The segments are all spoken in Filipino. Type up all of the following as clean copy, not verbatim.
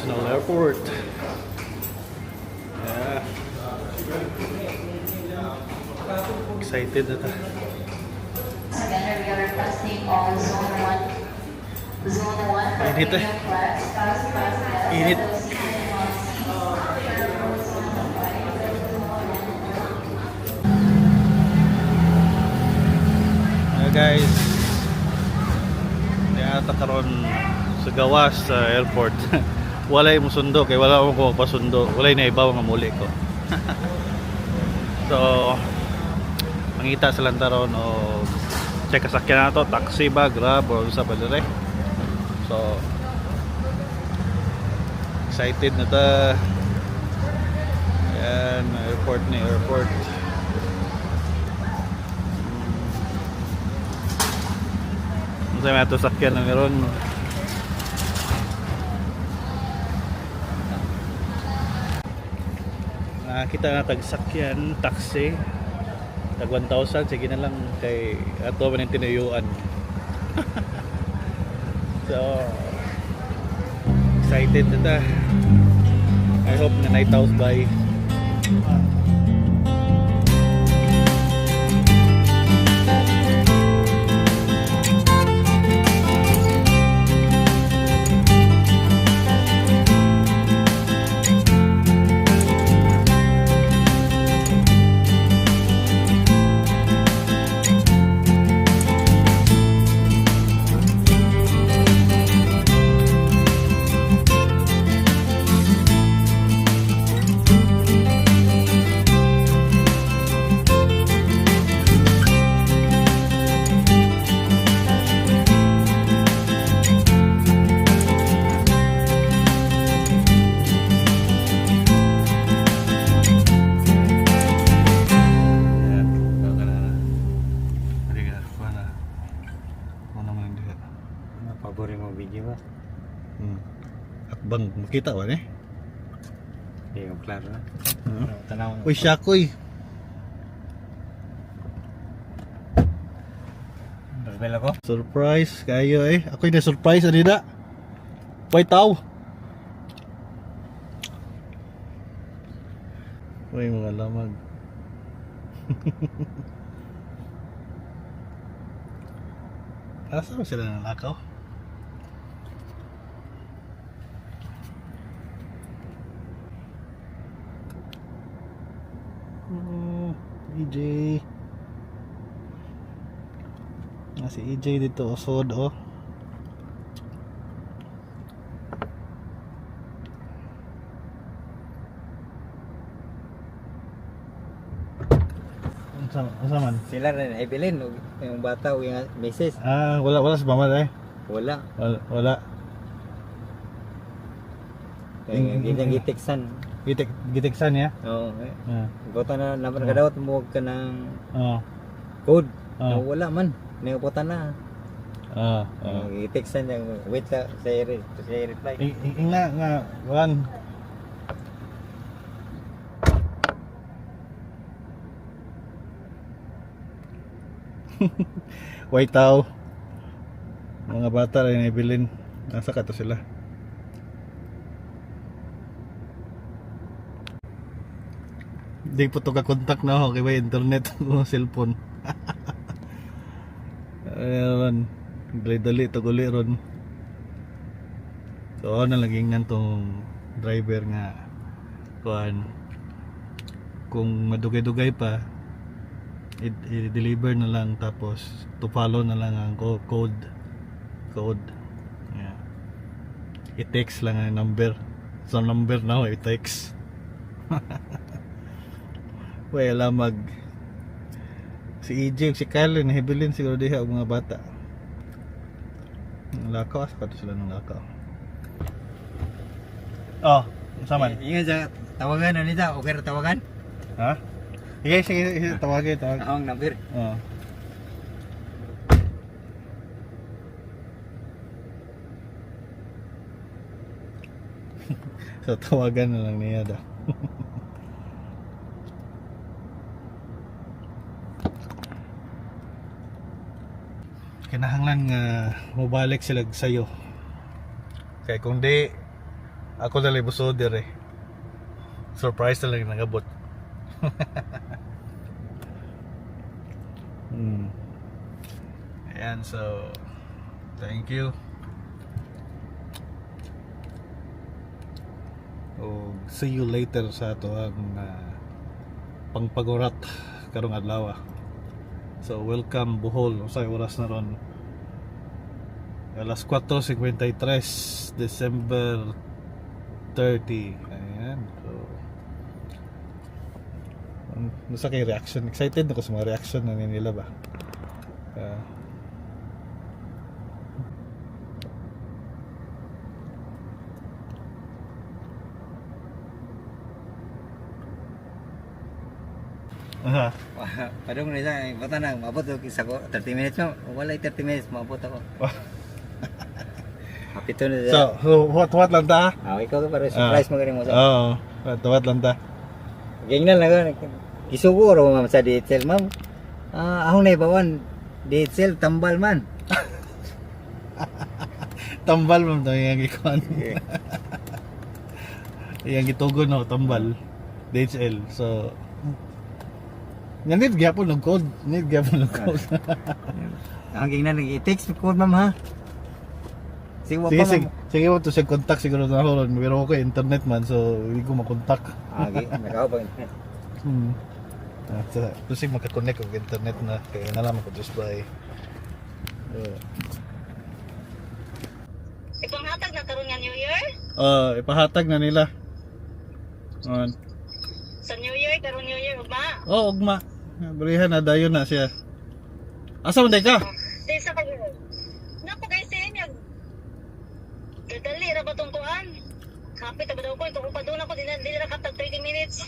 International Airport. Yeah. Excited na ta. Again, we are testing all zone 1. Zone 1 for Init eh. premium class, fast pass guests. Init. Guys, yata karon sa gawas sa airport. Walay mo sundo kay wala ko pasundo. Walay na ibaw nga muli ko. So mangita sa lantaron o check kasakyan na to, taxi ba, grab or sa padre. So excited na ta. Yan, airport ni airport. Sa may ato sakyan na meron. Nakita na tagsakyan, taxi. Tag 1,000, sige na lang kay ato man yung tinuyuan. So excited na ta. I hope na night out by. Pabori mo video ba? Akbang makita ba ni? Hindi ko klaro na. Tanaw. Uy, Shakoy. Rebel ako? Surprise kayo eh. Ako'y na-surprise anida. Why tao? Uy, mga lamag. Asa ba sila nalakaw? EJ. Si EJ dito usod oh. Asa man? Sila rin, Evelyn, yung bata o yung misis. Wala sa mama eh. Wala. Wala. Yung gitiksan. Gitiksan ya? Oo. Ah. Gota na naman ka daw, tumuwag ka ng code. Wala man. Naiputan na. Gitiksan niya. Wait lang, say reply. Nga, wan. White tao. Mga bata rin ibilin. Nasa ka to sila. Di po to ka-contact na ako kay internet o cellphone. Ayun. Dali to guli ron. So na laging nantong driver nga kuan kung madugay-dugay pa i-deliver na lang tapos to follow na lang ang code. Yeah. I-text lang ang number. So number na ako i-text. Wala si EJ, si Kyle, nahibilin siguro diha ang mga bata. Lakaw, asa ka sila ng lakaw. Oh, saman. Yung sa tawagan na nita, okay na tawagan? Ha? Sige, tawagin. Ang number. Oh. So tawagan na lang niya daw. Kinahanglan nga mobalik sila sayo. Kaya kung di Ako na lang busod dire. Surprise na lang nagabot. Ayan, so thank you. See you later sa ato ang pangpagurat karong adlaw. So welcome Bohol. Usay oras na ron. Alas 4:53 December 30. Ayan. So nasa kay reaction. Excited ako sa mga reaction na nila ba. Padung na isa, bata na, maabot ako isa ko, 30 minutes mo, wala 30 minutes, maabot ako. Happy to na siya. So what lang ta? Ikaw to para surprise mo galing mo sa. Oo, what lang ta? Gingnan lang ko, isuguro ma'am sa DHL, ma'am. Ahong naibawan, DHL, tambal man. Tambal mo to yung ikuan. Yung gitugon no, tambal. DHL. So need gyapon ng code. Need gyapon ng code. Ang gingnan, i-text mo code ma'am ha. Sige, sige mo to sa contact siguro na ako. Pero ako internet man, so hindi ko makontak. Okay, nakaw ba? So sige makakonect ko internet na. Kaya nalaman ko just by. Ipanghatag na karon nga New Year? Ipahatag na nila. Sa New Year, karon New Year, ugma. Ugma. Balihan na dayon na siya. Asa man day ka? Di sa pag... Napo guys, sa inyo. Kadali ra ba tong kuan? Kapit na ba daw ko? Ito pa doon ako, di na kapag 30 minutes.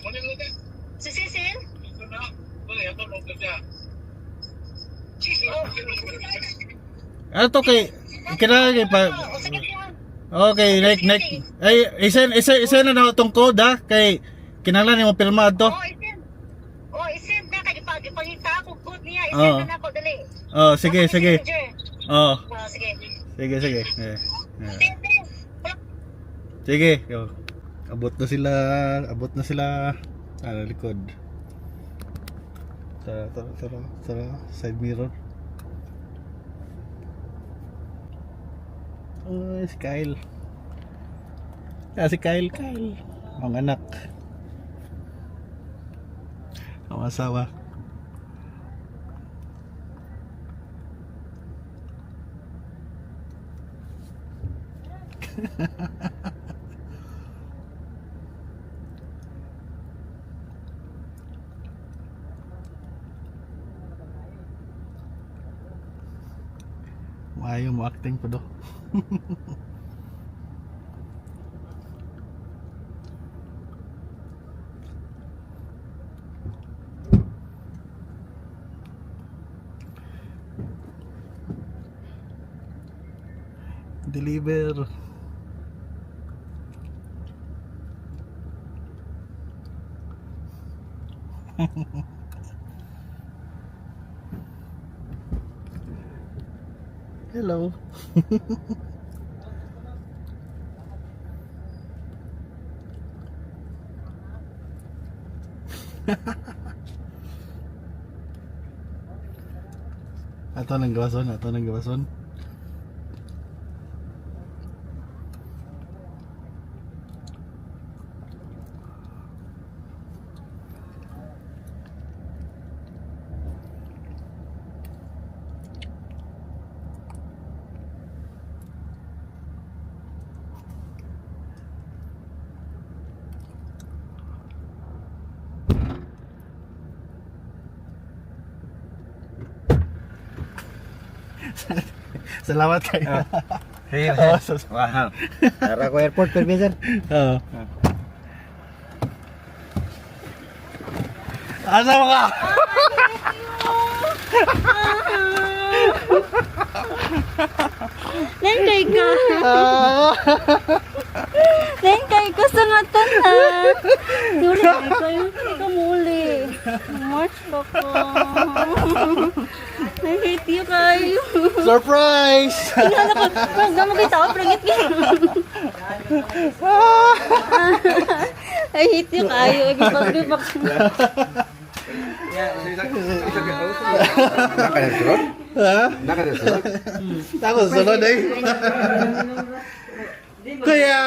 Si Cecil? Ano to kay kinahanglan pa. O sige po. Okay, next. Ay, isa na na tong code ha kay kinahanglan mo pirma to. Isend na kay ipangita ako code niya. Isend na ako dali. Sige. Sige. Sige. Sige. Abot na sila. Likod. Tara, side mirror. Si Kyle. Si Kyle. Ang anak. Ang asawa. Ayaw mo acting pa do. Deliver. Hello. Ato nang gawason. Salamat kayo. Wow. Tara ko airport permission. Oo. Asa mo ka? Nengkay ka. Nengkay ka sa ngatan ha. Sorry kayo. Ikaw muli. March ka ko. I hate you kayo. Surprise! Tingnan ako. Pag mo kita, prangit ka. Ay, hiti kayo. Gibag-gibag. Ha? Ako sunod eh. Kaya...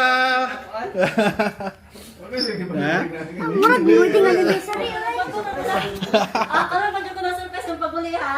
Ha? Murag, building na nila. Sorry, ay. Alam mo, ko na surprise ng pabuli, ha?